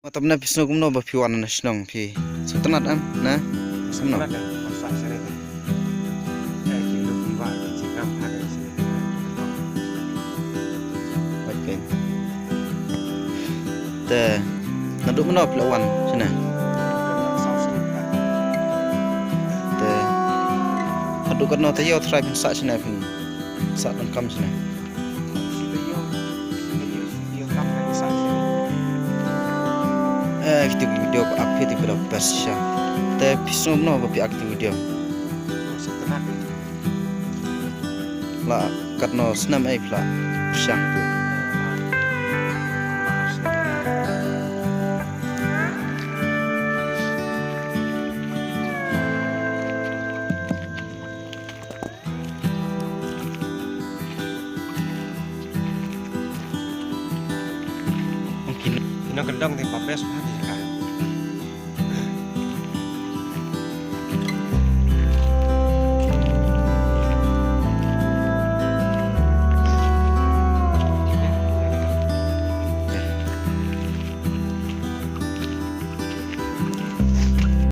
Mata benda pisno kumno ba piwan na snong pi. Sutanat am na samno. Baik. Te naduk meno pelawan sana. Te naduk kan no te yo try pin sa sana pin. Sa kan kam sana. Aktif video aktif video pasca. Te pisno meno ba pi aktif video. La katno senam ai pla syang tu. Mungkin Ino gendong di papes mati kan.